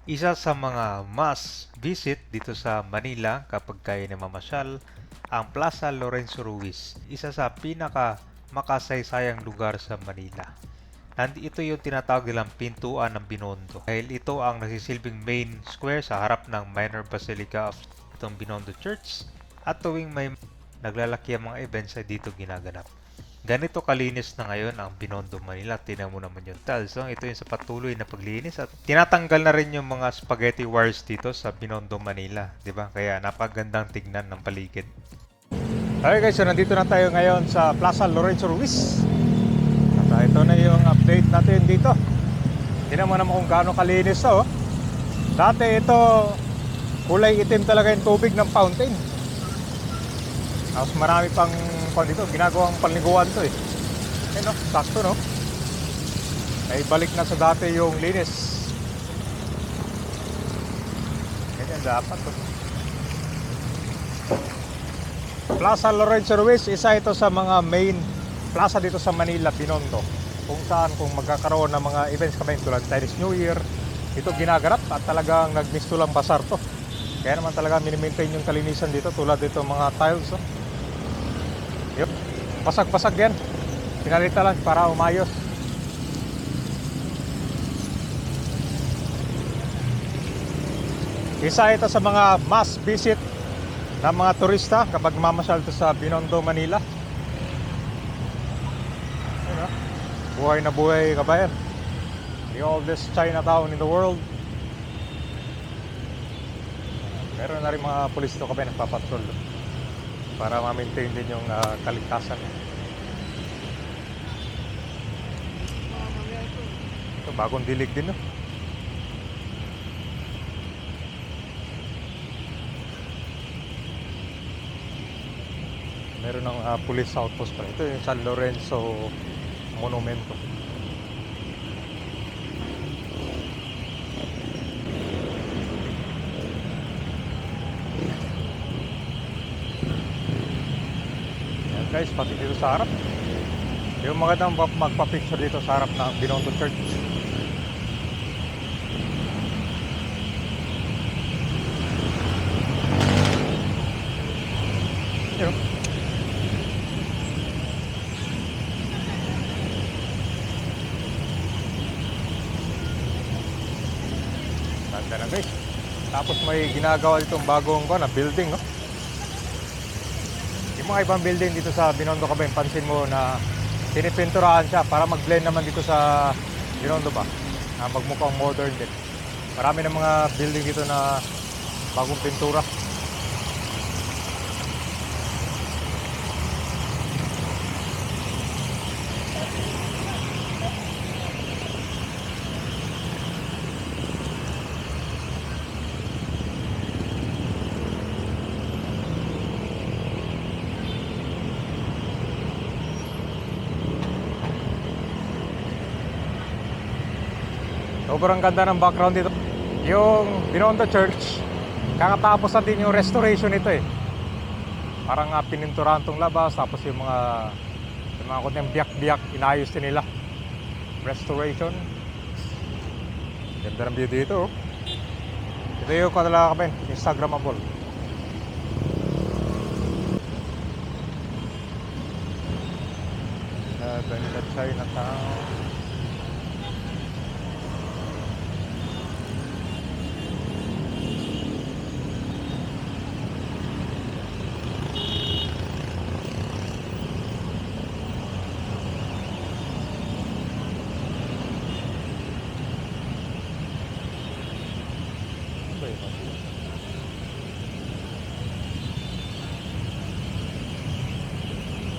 Isa sa mga must visit dito sa Manila kapag kayo namamasyal, ang Plaza Lorenzo Ruiz, isa sa pinaka makasaysayang lugar sa Manila. Ito yung tinatawag nilang pintuan ng Binondo dahil ito ang nagsisilbing main square sa harap ng Minor Basilica of itong Binondo Church at tuwing may naglalaki ang mga events ay dito ginaganap. Ganito kalinis na ngayon ang Binondo, Manila. Tingnan mo naman yung tiles. So, ito yung sa patuloy na paglinis at tinatanggal na rin yung mga spaghetti wires dito sa Binondo, Manila. 'Di ba? Kaya napagandang tignan ng paligid. Okay guys, so nandito na tayo ngayon sa Plaza Lorenzo Ruiz. At ito na yung update natin dito. Tingnan mo naman kung gaano kalinis to. Dati ito, kulay itim talaga yung tubig ng fountain. Tapos marami pang dito, ginagawang panliguan to eh. Ayun no, sakto no. Ay balik na sa dati yung linis. Ganyan dapat to. Plaza Lorenzo Ruiz, isa ito sa mga main plaza dito sa Manila, Binondo. Kung saan kung magkakaroon ng mga events kami tulad Chinese New Year, ito ginaganap at talagang nagmistulang basar to. Kaya naman talaga minimaintain yung kalinisan dito tulad dito mga tiles. Oh. Yep. Basag-basag yan. Pinalita lang para umayos. Isa ito sa mga must visit ng mga turista kapag mamasyal ito sa Binondo, Manila. Ayun, buhay na buhay kabayan. The oldest Chinatown in the world. Meron na rin mga pulis ito kabayan nagpapatrol para ma-maintain din yung kaligtasan. Ito bagong dilig din no. Meron ng police outpost pa. Ito yung San Lorenzo Monumento. Yan guys, pati dito sa harap. Yung magandang magpa-picture dito sa harap ng Binondo Church. Yun. Ganda na guys. Tapos may ginagawa ditong bagong building no. Yung mga ibang building dito sa Binondo ka ba, pansin mo na pinipinturahan siya para mag-blend naman dito sa Binondo ba, na magmukhang modern din. Marami ng mga building dito na bagong pintura. Sobrang ganda ng background dito. Yung Binondo Church, kakatapos natin yung restoration nito eh. Parang pininturahan tong labas, tapos yung mga kunyang biyak-biyak, inayos din nila. Restoration. Ganda ng view dito. Ito yung talaga kami, Instagramable. Ganda Chinatown.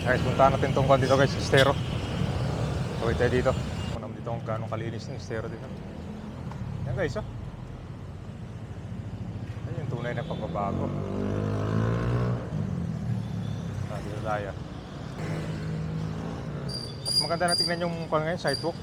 Guys, puntahan natin itong dito guys, estero. Kawit tayo dito. Kung naman dito kung gano'ng kalinis ng estero dito. Yan guys, oh. Yan yung tunay na pagbabago. Dito tayo. Mas maganda na tingnan yung ngayon, sidewalk.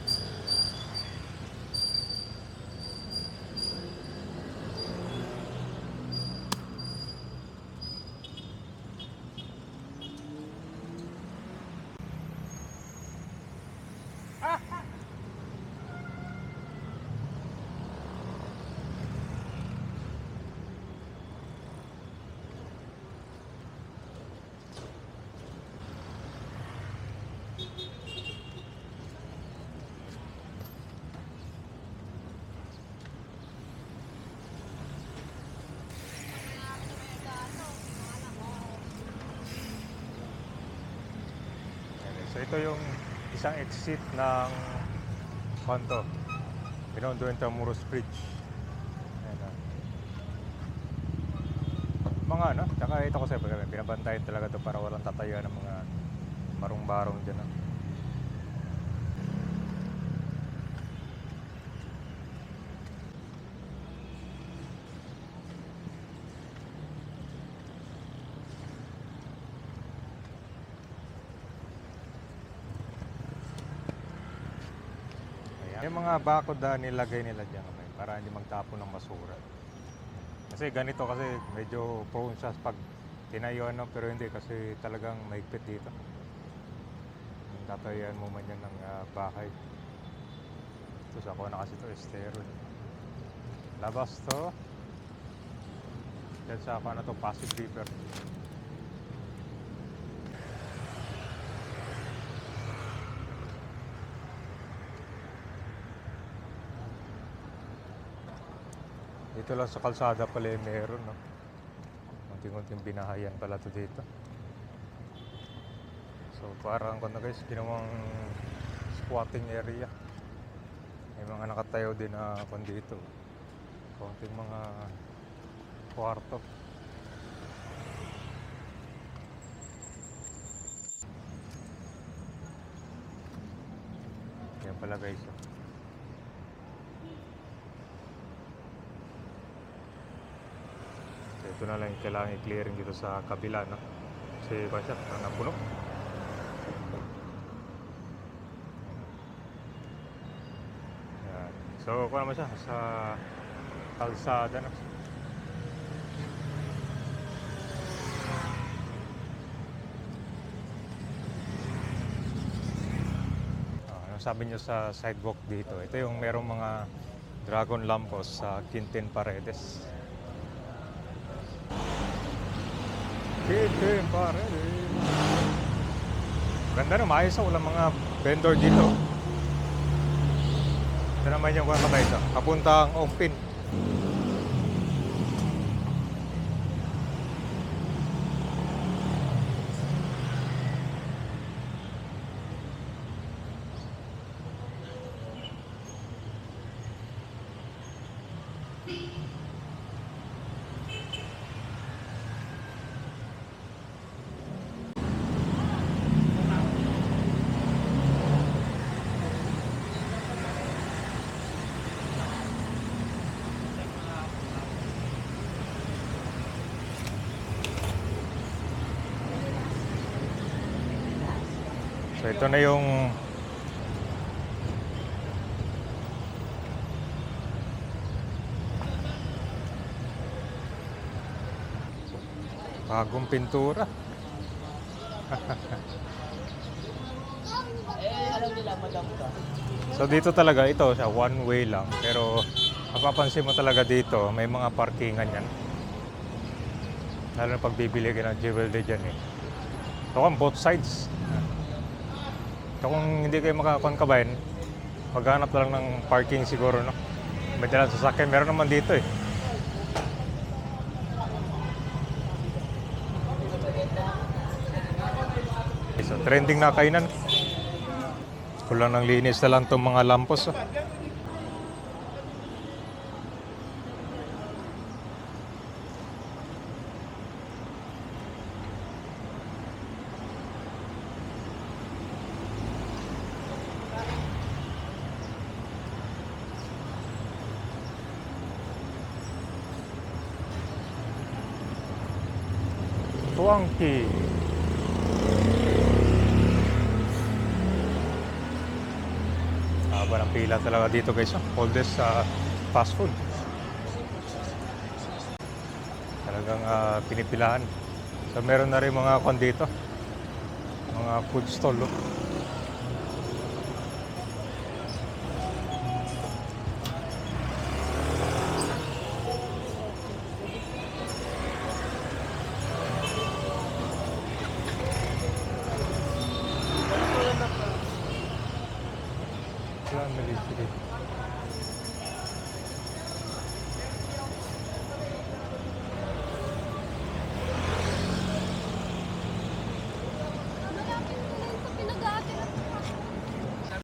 ito yung isang exit ng Kanto, Binondo Intramuros Bridge. Ayan na. Mga ano, tsaka ito kasi binabantayan talaga to para walang tatayuan ng mga barong-barong dyan. Yung mga bakod na nilagay nila dyan para hindi magtapon ng basura. Kasi ganito kasi medyo prone siya pag tinayuan, no? Pero hindi kasi talagang mahigpit dito. Tatayuan mo man yan ng bahay. Ito sa na kasi ito estero. Labas to. Yan sa na to, Pasig River. Dito lang sa kalsada pala meron, no? Unting-unting binahayan pala to dito. So parang kung na guys, ginawang squatting area. May mga nakatayo din na kung dito. Konting mga kwarto. Yan pala guys. Ito na lang yung kailangan i-clearing dito sa kabila, no? Kasi ba siya, napuno. Yan. So, kung naman siya, sa kalsada, no? Anong sabi nyo sa sidewalk dito? Ito yung merong mga dragon lampos sa Quintin Paredes. Quintin Paredes. Ganda na, maayos na. Walang mga vendor dito. Ito naman yung mga ito. Kapuntang Ongpin. So ito na yung bagong pintura. So dito talaga ito siya one way lang, pero mapapansin mo talaga dito may mga parkingan yan. Lalo na pag bibili ka ng jewelry dyan eh. So on both sides. So kung hindi kayo makakon-kabayan, maghanap na lang ng parking siguro, no? May dalang sasakyan, meron naman dito eh. Okay, so trending na kainan. Kulang ng linis na lang itong mga lampos. Oh. Swanky. Haba ng pila talaga dito guys. Oldest fast food. Talagang pinipilahan. So meron na rin mga kon dito. Mga food stall. Oh. Family Street.